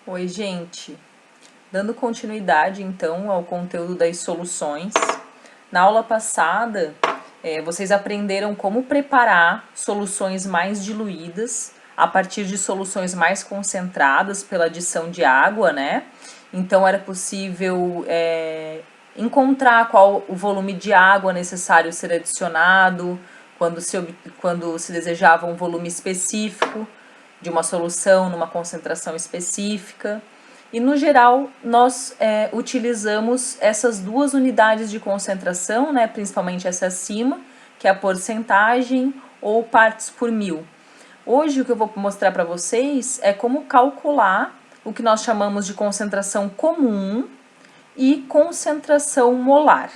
Oi, gente. Dando continuidade, então, ao conteúdo das soluções. Na aula passada, vocês aprenderam como preparar soluções mais diluídas a partir de soluções mais concentradas pela adição de água, né? Então, era possível encontrar qual o volume de água necessário ser adicionado, quando se desejava um volume específico de uma solução numa concentração específica. E, no geral, nós utilizamos essas duas unidades de concentração, né, principalmente essa acima, que é a porcentagem ou partes por mil. Hoje, o que eu vou mostrar para vocês é como calcular o que nós chamamos de concentração comum e concentração molar.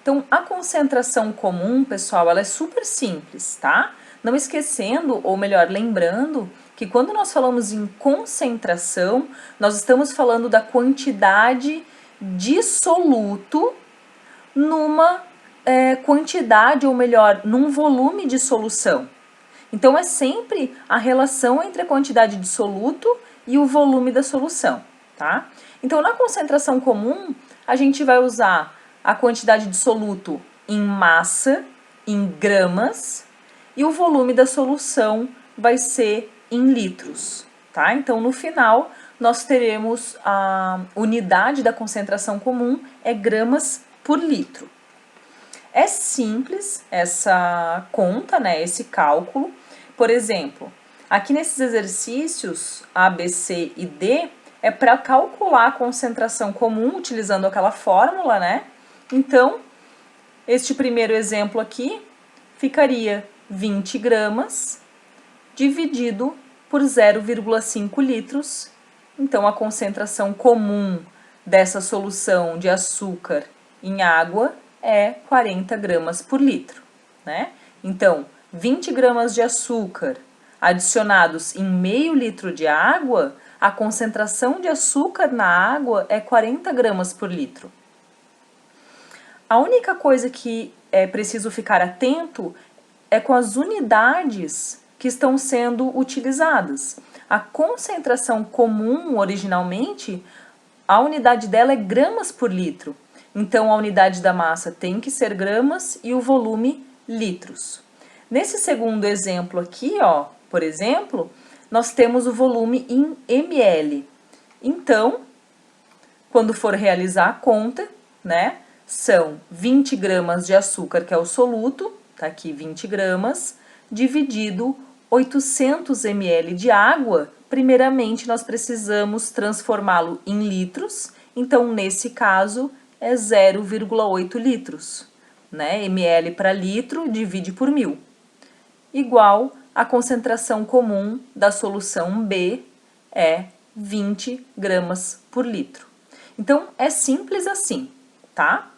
Então, a concentração comum, pessoal, ela é super simples, tá? Não esquecendo, ou melhor, lembrando, que quando nós falamos em concentração, nós estamos falando da quantidade de soluto numa quantidade, ou melhor, num volume de solução. Então, é sempre a relação entre a quantidade de soluto e o volume da solução, tá? Então, na concentração comum, a gente vai usar a quantidade de soluto em massa, em gramas, e o volume da solução vai ser em litros, tá? Então, no final, nós teremos a unidade da concentração comum é gramas por litro. É simples essa conta, né, esse cálculo. Por exemplo, aqui nesses exercícios A, B, C e D, é para calcular a concentração comum utilizando aquela fórmula, né? Então, este primeiro exemplo aqui ficaria 20 gramas dividido por 0,5 litros. Então, a concentração comum dessa solução de açúcar em água é 40 gramas por litro, né? Então, 20 gramas de açúcar adicionados em meio litro de água, a concentração de açúcar na água é 40 gramas por litro. A única coisa que é preciso ficar atento é com as unidades que estão sendo utilizadas. A concentração comum, originalmente, a unidade dela é gramas por litro. Então, a unidade da massa tem que ser gramas e o volume, litros. Nesse segundo exemplo aqui, ó, por exemplo, nós temos o volume em ml. Então, quando for realizar a conta, né, são 20 gramas de açúcar, que é o soluto, tá aqui 20 gramas, dividido 800 ml de água. Primeiramente, nós precisamos transformá-lo em litros, então, nesse caso, é 0,8 litros, né? ml para litro divide por 1000, igual a concentração comum da solução B é 20 gramas por litro. Então, é simples assim, tá?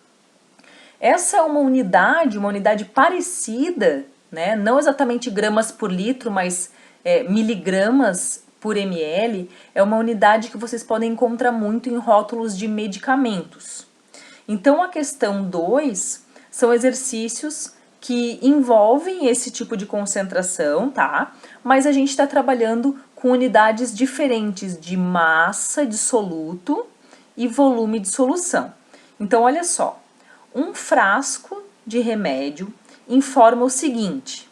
Essa é uma unidade parecida, né? Não exatamente gramas por litro, mas miligramas por ml, é uma unidade que vocês podem encontrar muito em rótulos de medicamentos. Então, a questão 2 são exercícios que envolvem esse tipo de concentração, tá? Mas a gente está trabalhando com unidades diferentes de massa de soluto e volume de solução. Então, olha só, um frasco de remédio informa o seguinte: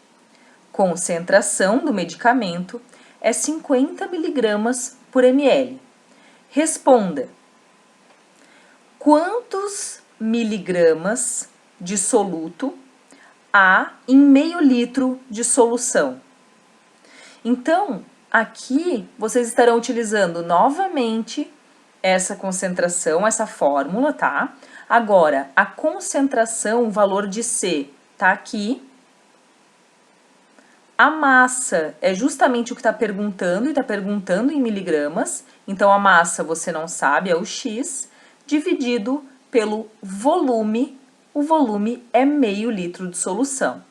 concentração do medicamento é 50 miligramas por ml. Responda: quantos miligramas de soluto há em meio litro de solução? Então, aqui vocês estarão utilizando novamente essa concentração, essa fórmula, tá? Agora, a concentração, o valor de C, tá aqui. A massa é justamente o que está perguntando, e está perguntando em miligramas. Então, a massa você não sabe, é o X, dividido pelo volume. O volume é meio litro de solução.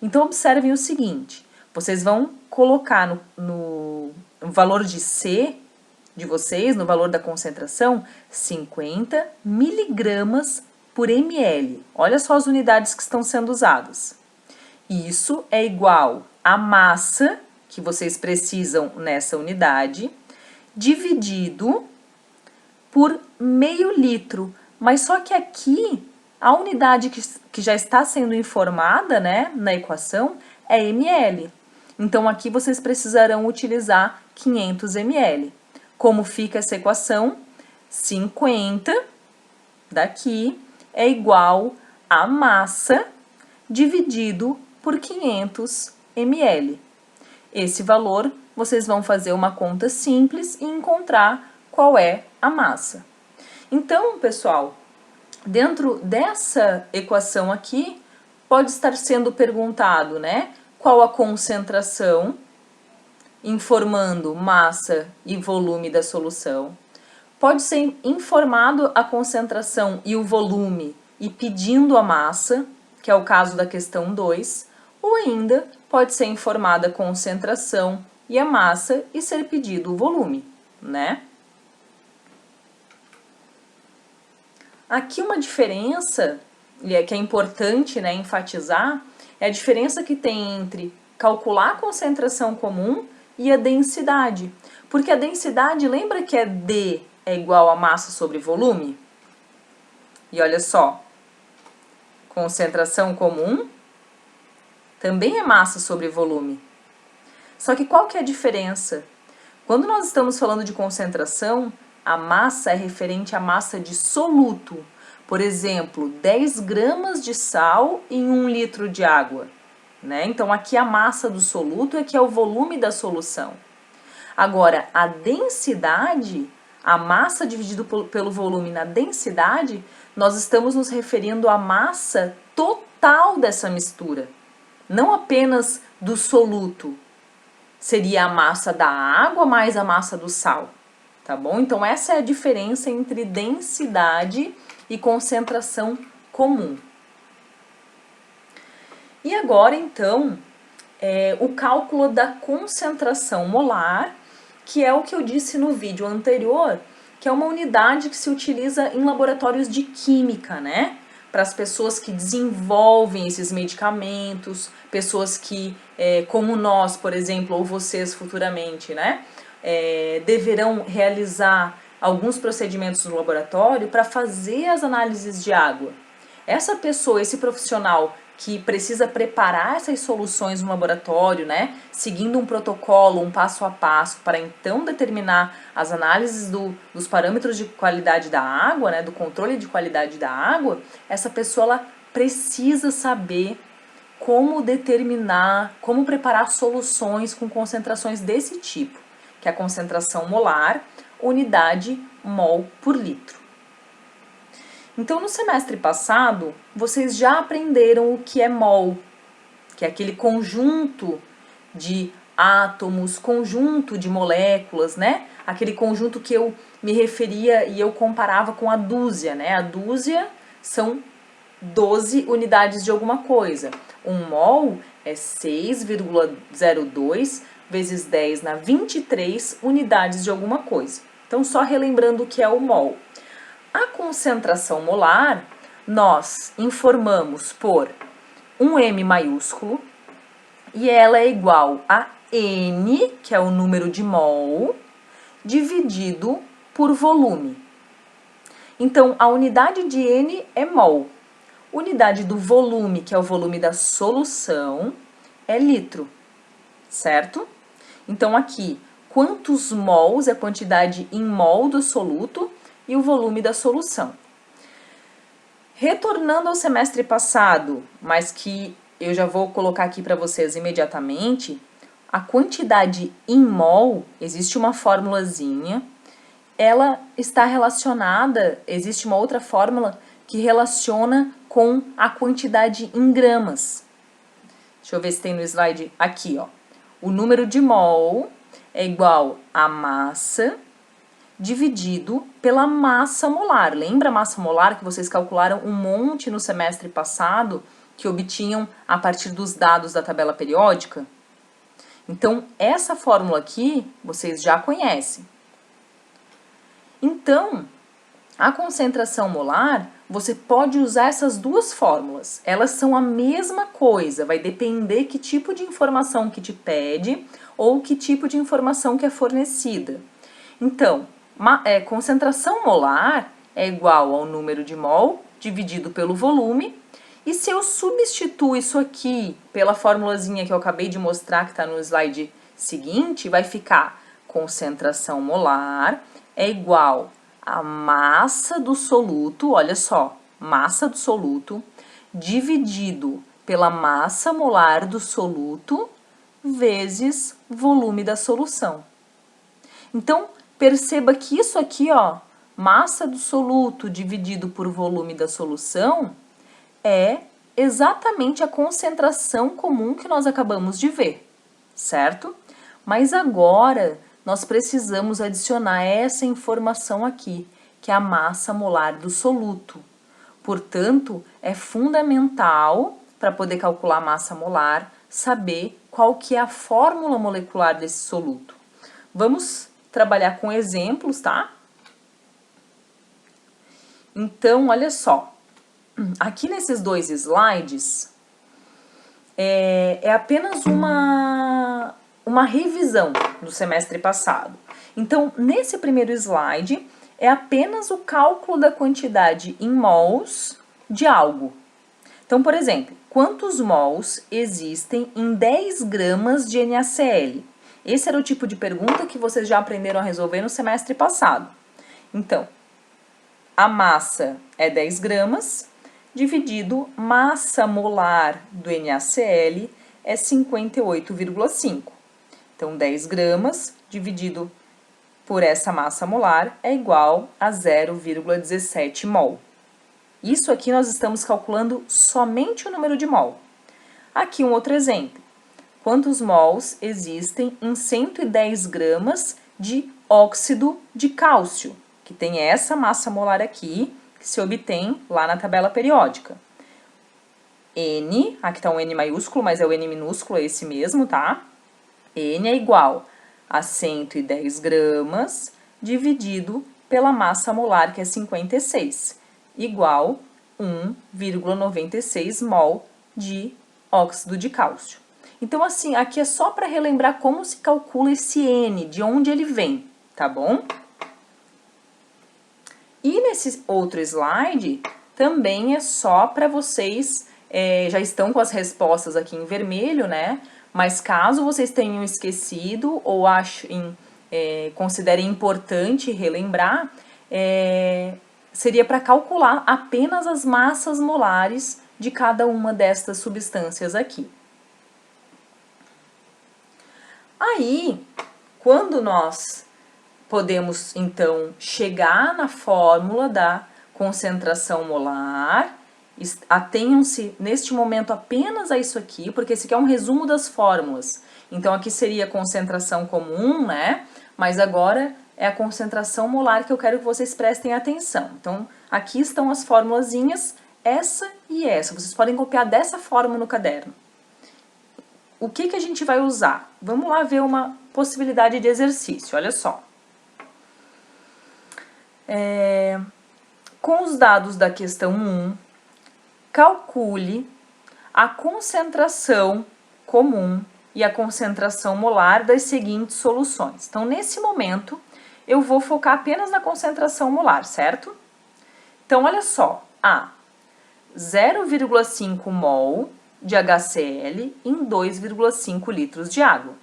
Então, observem o seguinte, vocês vão colocar no valor de C de vocês, no valor da concentração, 50 miligramas por ml. Olha só as unidades que estão sendo usadas. Isso é igual a massa, que vocês precisam nessa unidade, dividido por meio litro. Mas só que aqui, a unidade que já está sendo informada, né, na equação é ml. Então, aqui vocês precisarão utilizar 500 ml. Como fica essa equação? 50 daqui é igual a massa dividido por 500 ml. Esse valor, vocês vão fazer uma conta simples e encontrar qual é a massa. Então, pessoal, dentro dessa equação aqui, pode estar sendo perguntado, né, qual a concentração, informando massa e volume da solução. Pode ser informado a concentração e o volume e pedindo a massa, que é o caso da questão 2, ou ainda pode ser informada a concentração e a massa e ser pedido o volume, né? Aqui uma diferença, que é importante, né, enfatizar, é a diferença que tem entre calcular a concentração comum e a densidade. Porque a densidade, lembra que é D é igual a massa sobre volume? E olha só, concentração comum também é massa sobre volume. Só que qual que é a diferença? Quando nós estamos falando de concentração, a massa é referente à massa de soluto. Por exemplo, 10 gramas de sal em 1 litro de água, né? Então, aqui a massa do soluto é que é o volume da solução. Agora, a densidade, a massa dividido pelo volume na densidade, nós estamos nos referindo à massa total dessa mistura, não apenas do soluto. Seria a massa da água mais a massa do sal, tá bom? Então, essa é a diferença entre densidade e concentração comum. E agora, então, o cálculo da concentração molar, que é o que eu disse no vídeo anterior, que é uma unidade que se utiliza em laboratórios de química, né? Para as pessoas que desenvolvem esses medicamentos, pessoas que, como nós, por exemplo, ou vocês futuramente, né? Deverão realizar alguns procedimentos no laboratório para fazer as análises de água. Essa pessoa, esse profissional que precisa preparar essas soluções no laboratório, né, seguindo um protocolo, um passo a passo, para então determinar as análises dos parâmetros de qualidade da água, né, do controle de qualidade da água, essa pessoa ela precisa saber como determinar, como preparar soluções com concentrações desse tipo, que é a concentração molar, unidade mol por litro. Então, no semestre passado, vocês já aprenderam o que é mol, que é aquele conjunto de átomos, conjunto de moléculas, né? Aquele conjunto que eu me referia e eu comparava com a dúzia, né? A dúzia são 12 unidades de alguma coisa. Um mol é 6,02 vezes 10 na 23 unidades de alguma coisa. Então, só relembrando o que é o mol. A concentração molar, nós informamos por um M maiúsculo, e ela é igual a N, que é o número de mol, dividido por volume. Então, a unidade de N é mol. Unidade do volume, que é o volume da solução, é litro, certo? Então, aqui, quantos mols é a quantidade em mol do soluto e o volume da solução. Retornando ao semestre passado, mas que eu já vou colocar aqui para vocês imediatamente, a quantidade em mol, existe uma formulazinha, ela está relacionada, existe uma outra fórmula que relaciona com a quantidade em gramas. Deixa eu ver se tem no slide aqui, ó. O número de mol é igual a massa dividido pela massa molar. Lembra a massa molar que vocês calcularam um monte no semestre passado, que obtinham a partir dos dados da tabela periódica? Então, essa fórmula aqui, vocês já conhecem. Então, a concentração molar, você pode usar essas duas fórmulas. Elas são a mesma coisa, vai depender que tipo de informação que te pede ou que tipo de informação que é fornecida. Então, concentração molar é igual ao número de mol dividido pelo volume. E se eu substituo isso aqui pela formulazinha que eu acabei de mostrar, que está no slide seguinte, vai ficar concentração molar é igual a massa do soluto, olha só, massa do soluto, dividido pela massa molar do soluto, vezes volume da solução. Então, perceba que isso aqui, ó, massa do soluto dividido por volume da solução, é exatamente a concentração comum que nós acabamos de ver, certo? Mas agora nós precisamos adicionar essa informação aqui, que é a massa molar do soluto. Portanto, é fundamental, para poder calcular a massa molar, saber qual que é a fórmula molecular desse soluto. Vamos trabalhar com exemplos, tá? Então, olha só. Aqui nesses dois slides, é apenas uma revisão do semestre passado. Então, nesse primeiro slide, é apenas o cálculo da quantidade em mols de algo. Então, por exemplo, quantos mols existem em 10 gramas de NaCl? Esse era o tipo de pergunta que vocês já aprenderam a resolver no semestre passado. Então, a massa é 10 gramas, dividido massa molar do NaCl é 58,5. Então, 10 gramas dividido por essa massa molar é igual a 0,17 mol. Isso aqui nós estamos calculando somente o número de mol. Aqui um outro exemplo. Quantos mols existem em 110 gramas de óxido de cálcio, que tem essa massa molar aqui, que se obtém lá na tabela periódica? N, aqui está um N maiúsculo, mas é o N minúsculo, é esse mesmo, tá? N é igual a 110 gramas dividido pela massa molar, que é 56, igual 1,96 mol de óxido de cálcio. Então, assim, aqui é só para relembrar como se calcula esse N, de onde ele vem, tá bom? E nesse outro slide, também é só para vocês, já estão com as respostas aqui em vermelho, né? Mas caso vocês tenham esquecido ou considerem importante relembrar, seria para calcular apenas as massas molares de cada uma destas substâncias aqui. Aí, quando nós podemos, então, chegar na fórmula da concentração molar, atenham-se neste momento apenas a isso aqui, porque esse aqui é um resumo das fórmulas. Então, aqui seria a concentração comum, né? Mas agora é a concentração molar que eu quero que vocês prestem atenção. Então, aqui estão as formulazinhas, essa e essa. Vocês podem copiar dessa forma no caderno. O que a gente vai usar? Vamos lá ver uma possibilidade de exercício, olha só. Com os dados da questão 1, calcule a concentração comum e a concentração molar das seguintes soluções. Então, nesse momento, eu vou focar apenas na concentração molar, certo? Então, olha só, 0,5 mol de HCl em 2,5 litros de água.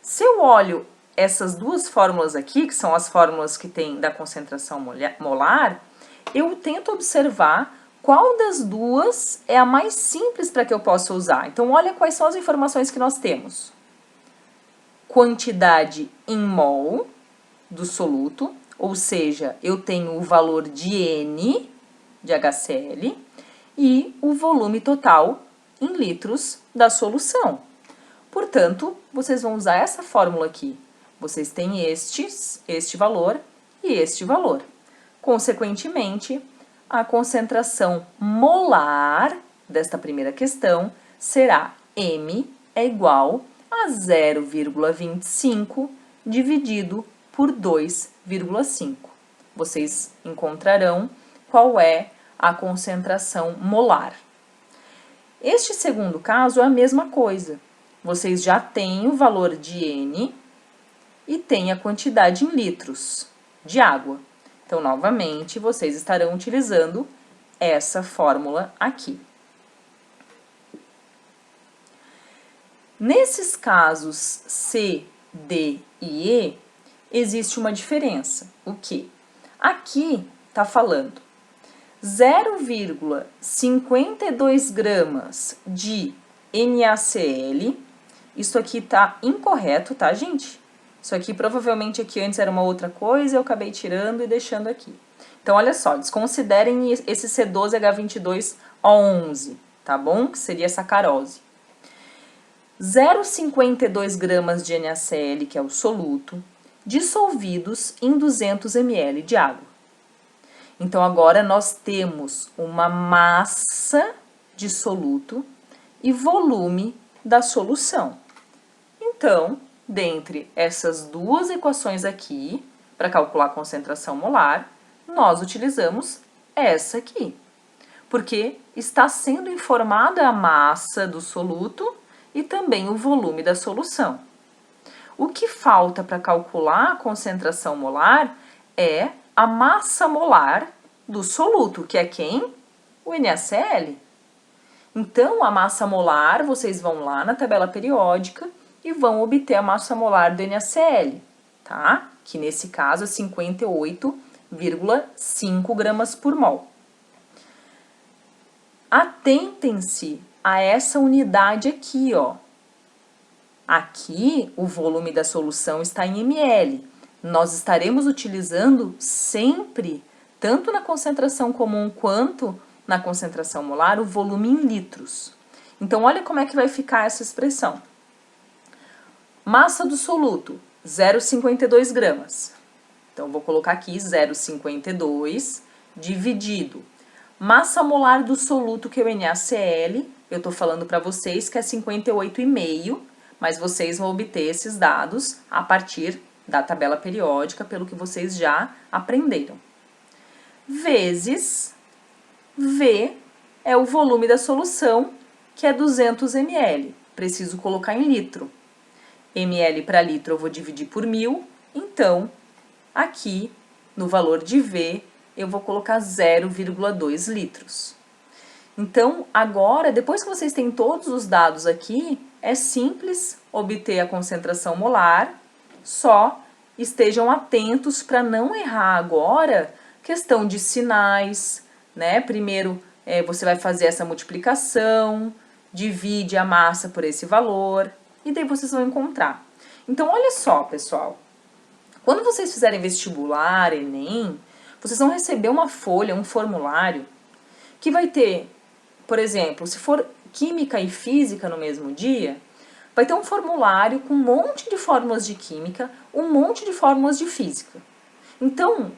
Se eu olho essas duas fórmulas aqui, que são as fórmulas que tem da concentração molar, eu tento observar qual das duas é a mais simples para que eu possa usar. Então, olha quais são as informações que nós temos. Quantidade em mol do soluto, ou seja, eu tenho o valor de N de HCl e o volume total em litros da solução. Portanto, vocês vão usar essa fórmula aqui. Vocês têm este valor e este valor. Consequentemente, a concentração molar desta primeira questão será M é igual a 0,25 dividido por 2,5. vocês encontrarão qual é a concentração molar. Este segundo caso é a mesma coisa. Vocês já têm o valor de N e têm a quantidade em litros de água. Então, novamente, vocês estarão utilizando essa fórmula aqui. Nesses casos C, D e E, existe uma diferença. O que? Aqui está falando 0,52 gramas de NaCl. Isso aqui está incorreto, tá, gente? Isso aqui provavelmente aqui antes era uma outra coisa, eu acabei tirando e deixando aqui. Então, olha só, desconsiderem esse C12H22O11, tá bom? Que seria a sacarose. 0,52 gramas de NaCl, que é o soluto, dissolvidos em 200 ml de água. Então, agora nós temos uma massa de soluto e volume da solução. Então, dentre essas duas equações aqui, para calcular a concentração molar, nós utilizamos essa aqui, porque está sendo informada a massa do soluto e também o volume da solução. O que falta para calcular a concentração molar é a massa molar do soluto, que é quem? O NaCl. Então, a massa molar, vocês vão lá na tabela periódica e vão obter a massa molar do NaCl, tá? Que nesse caso é 58,5 gramas por mol. Atentem-se a essa unidade aqui, ó. Aqui, o volume da solução está em ml. Nós estaremos utilizando sempre, tanto na concentração comum quanto na concentração molar, o volume em litros. Então, olha como é que vai ficar essa expressão. Massa do soluto, 0,52 gramas. Então, vou colocar aqui 0,52 dividido. Massa molar do soluto, que é o NaCl, eu estou falando para vocês que é 58,5, mas vocês vão obter esses dados a partir da tabela periódica, pelo que vocês já aprenderam. Vezes V é o volume da solução, que é 200 ml. Preciso colocar em litro. ml para litro eu vou dividir por 1000, então, aqui, no valor de V, eu vou colocar 0,2 litros. Então, agora, depois que vocês têm todos os dados aqui, é simples obter a concentração molar, só estejam atentos para não errar agora questão de sinais, né? Primeiro, você vai fazer essa multiplicação, divide a massa por esse valor, e daí vocês vão encontrar. Então, olha só, pessoal, quando vocês fizerem vestibular, Enem, vocês vão receber uma folha, um formulário, que vai ter, por exemplo, se for química e física no mesmo dia, vai ter um formulário com um monte de fórmulas de química, um monte de fórmulas de física. Então,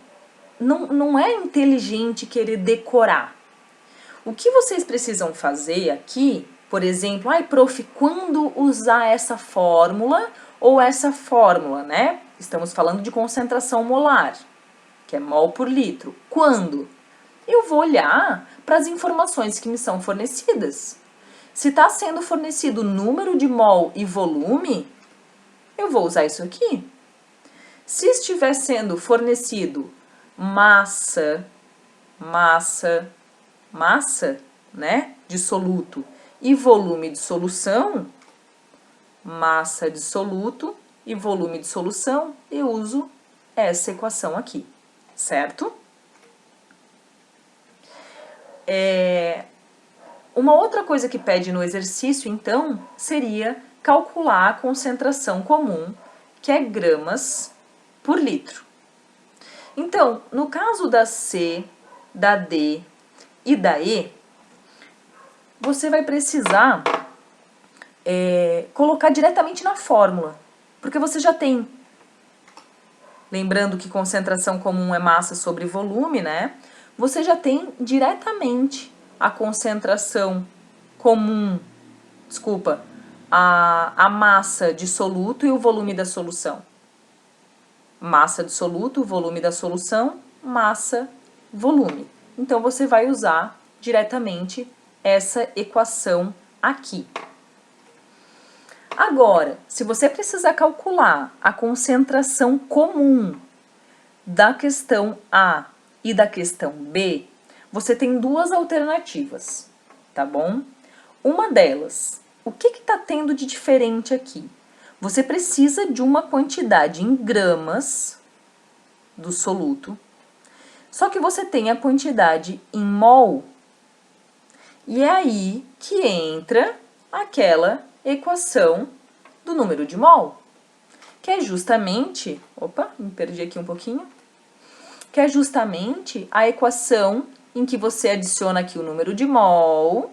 não é inteligente querer decorar. O que vocês precisam fazer aqui, por exemplo, prof, quando usar essa fórmula ou essa fórmula, né? Estamos falando de concentração molar, que é mol por litro. Quando? Eu vou olhar para as informações que me são fornecidas. Se está sendo fornecido número de mol e volume, eu vou usar isso aqui. Se estiver sendo fornecido massa, né, de soluto e volume de solução, massa de soluto e volume de solução, eu uso essa equação aqui, certo? Uma outra coisa que pede no exercício, então, seria calcular a concentração comum, que é gramas por litro. Então, no caso da C, da D e da E, você vai precisar colocar diretamente na fórmula, porque você já tem. Lembrando que concentração comum é massa sobre volume, né? Você já tem diretamente a concentração comum, a massa de soluto e o volume da solução. Massa de soluto, volume da solução, massa, volume. Então, você vai usar diretamente essa equação aqui. Agora, se você precisar calcular a concentração comum da questão A e da questão B, você tem duas alternativas, tá bom? Uma delas, o que está tendo de diferente aqui? Você precisa de uma quantidade em gramas do soluto, só que você tem a quantidade em mol. E é aí que entra aquela equação do número de mol, que é justamente, opa, me perdi aqui um pouquinho, que é justamente a equação em que você adiciona aqui o número de mol,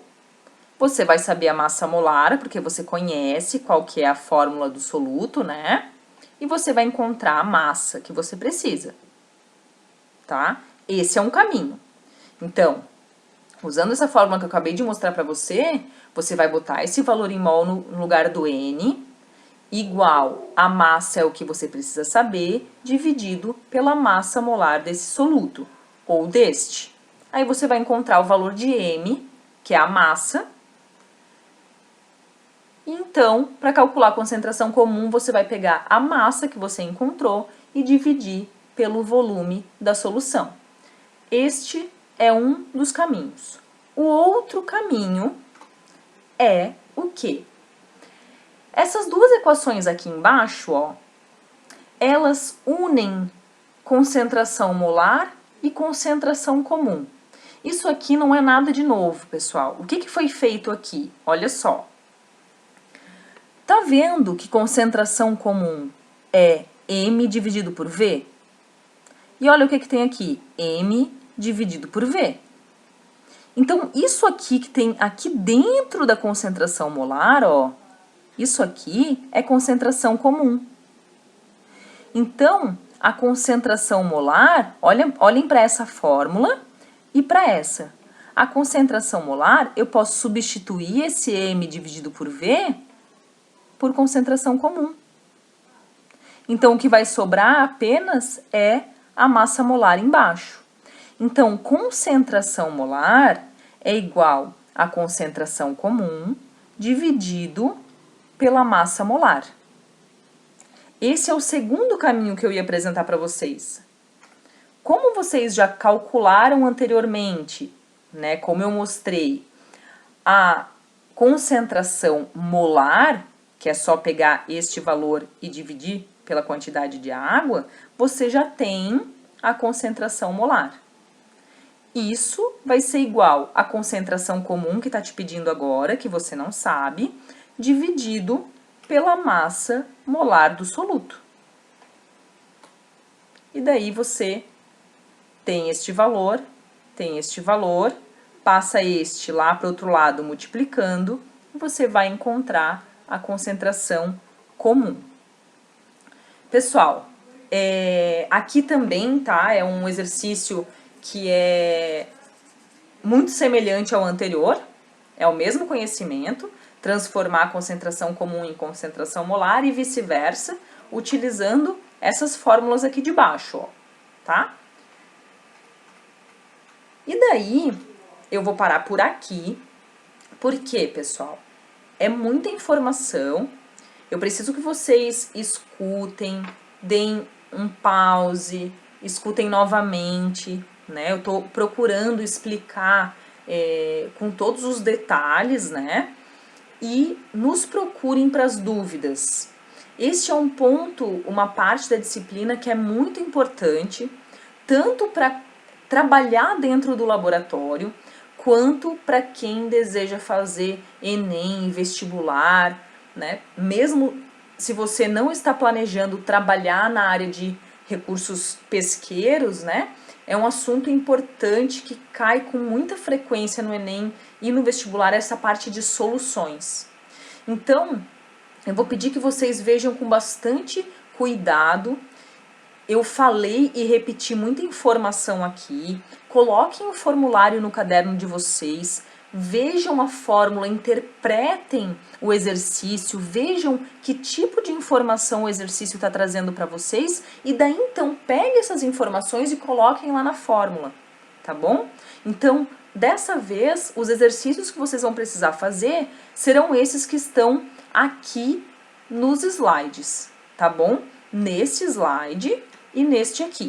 você vai saber a massa molar, porque você conhece qual que é a fórmula do soluto, né? E você vai encontrar a massa que você precisa, tá? Esse é um caminho. Então, usando essa fórmula que eu acabei de mostrar para você, você vai botar esse valor em mol no lugar do N, igual a massa é o que você precisa saber, dividido pela massa molar desse soluto, ou deste. Aí você vai encontrar o valor de M, que é a massa. Então, para calcular a concentração comum, você vai pegar a massa que você encontrou e dividir pelo volume da solução. Este é um dos caminhos. O outro caminho é o quê? Essas duas equações aqui embaixo, ó, elas unem concentração molar e concentração comum. Isso aqui não é nada de novo, pessoal. O que foi feito aqui? Olha só. Tá vendo que concentração comum é M dividido por V? E olha o que tem aqui, M dividido por V. Então, isso aqui que tem aqui dentro da concentração molar, ó, isso aqui é concentração comum. Então, a concentração molar, olhem para essa fórmula e para essa. A concentração molar, eu posso substituir esse M dividido por V por concentração comum. Então, o que vai sobrar apenas é a massa molar embaixo. Então, concentração molar é igual a concentração comum dividido pela massa molar. Esse é o segundo caminho que eu ia apresentar para vocês. Como vocês já calcularam anteriormente, né, como eu mostrei, a concentração molar, que é só pegar este valor e dividir pela quantidade de água, você já tem a concentração molar. Isso vai ser igual à concentração comum que está te pedindo agora, que você não sabe, dividido pela massa molar do soluto. E daí você tem este valor, passa este lá para o outro lado multiplicando, e você vai encontrar a concentração comum. Pessoal, aqui também, tá? É um exercício que é muito semelhante ao anterior, é o mesmo conhecimento, transformar a concentração comum em concentração molar e vice-versa, utilizando essas fórmulas aqui de baixo, ó, tá? E daí, eu vou parar por aqui, porque, pessoal, é muita informação, eu preciso que vocês escutem, deem um pause, escutem novamente, né? Eu tô procurando explicar com todos os detalhes, né? E nos procurem para as dúvidas. Este é um ponto, uma parte da disciplina que é muito importante, tanto para trabalhar dentro do laboratório, quanto para quem deseja fazer Enem, vestibular, né? Mesmo se você não está planejando trabalhar na área de recursos pesqueiros, né? É um assunto importante que cai com muita frequência no Enem e no vestibular, essa parte de soluções. Então, eu vou pedir que vocês vejam com bastante cuidado. Eu falei e repeti muita informação aqui. Coloquem o formulário no caderno de vocês, vejam a fórmula, interpretem o exercício, vejam que tipo de informação o exercício está trazendo para vocês e daí então peguem essas informações e coloquem lá na fórmula, tá bom? Então, dessa vez, os exercícios que vocês vão precisar fazer serão esses que estão aqui nos slides, tá bom? Neste slide e neste aqui.